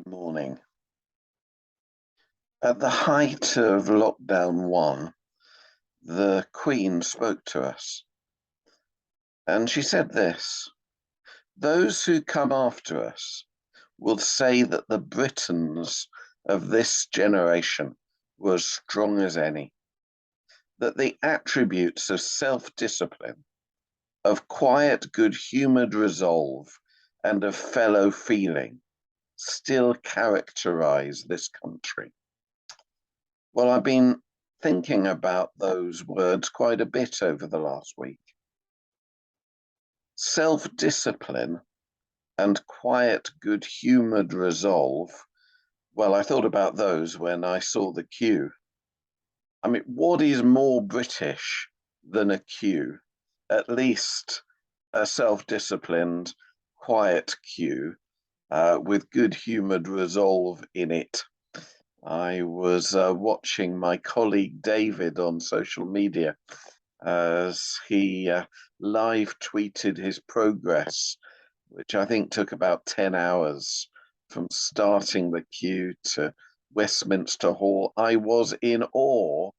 Good morning. At the height of lockdown one, the Queen spoke to us and she said this: those who come after us will say that the Britons of this generation were as strong as any, that the attributes of self-discipline, of quiet, good-humoured resolve, and of fellow feeling still characterize this country. Well, I've been thinking about those words quite a bit over the last week. Self-discipline and quiet, good-humoured resolve. Well, I thought about those when I saw the queue. I mean, what is more British than a queue? At least a self-disciplined, quiet queue with good-humoured resolve in it. I was watching my colleague David on social media as he live tweeted his progress, which I think took about 10 hours from starting the queue to Westminster Hall. I was in awe,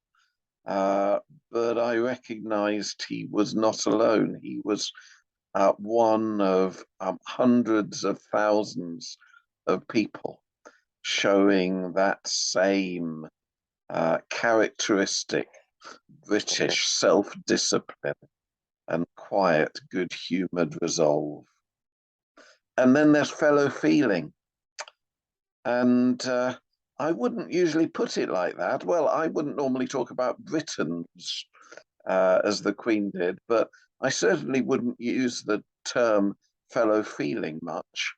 but I recognized he was not alone. He was one of hundreds of thousands of people showing that same characteristic British self-discipline and quiet, good-humoured resolve. And then there's fellow feeling. And I wouldn't usually put it like that. Well, I wouldn't normally talk about Britons as the Queen did, but I certainly wouldn't use the term fellow feeling much.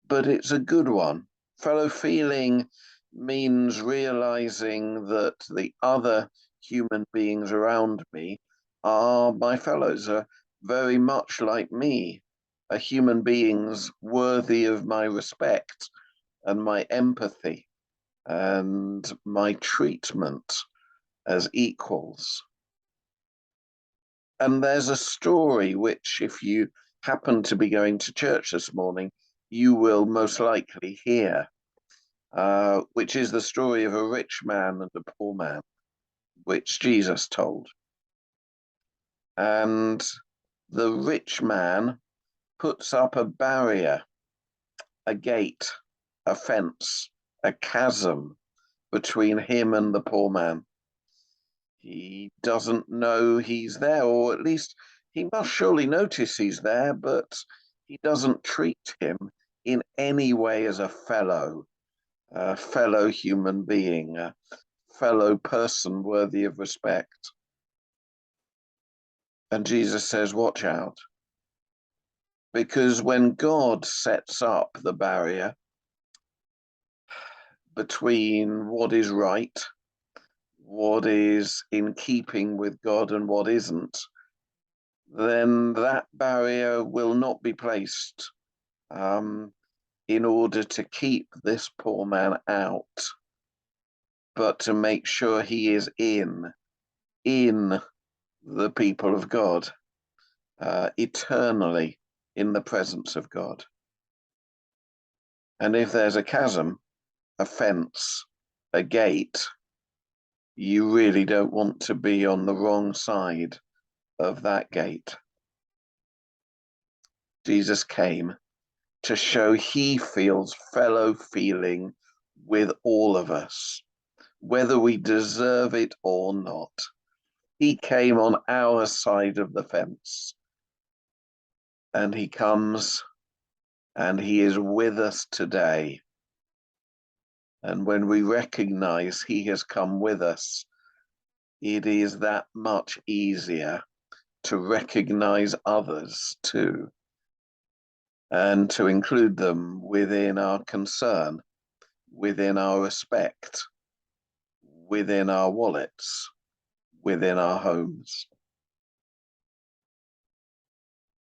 But it's a good one. Fellow feeling means realizing that the other human beings around me are my fellows, are very much like me, are human beings worthy of my respect and my empathy and my treatment as equals. And there's a story which, if you happen to be going to church this morning, you will most likely hear, which is the story of a rich man and a poor man, which Jesus told. And the rich man puts up a barrier, a gate, a fence, a chasm between him and the poor man. He doesn't know he's there, or at least he must surely notice he's there, but he doesn't treat him in any way as a fellow human being, a fellow person worthy of respect. And Jesus says, watch out. Because when God sets up the barrier between what is right, what is in keeping with God and what isn't, then that barrier will not be placed in order to keep this poor man out, but to make sure he is in the people of God, eternally in the presence of God. And if there's a chasm, a fence, a gate, you really don't want to be on the wrong side of that gate. Jesus came to show he feels fellow feeling with all of us, whether we deserve it or not. He came on our side of the fence, and he comes and he is with us today. And when we recognize he has come with us, it is that much easier to recognize others too, and to include them within our concern, within our respect, within our wallets, within our homes.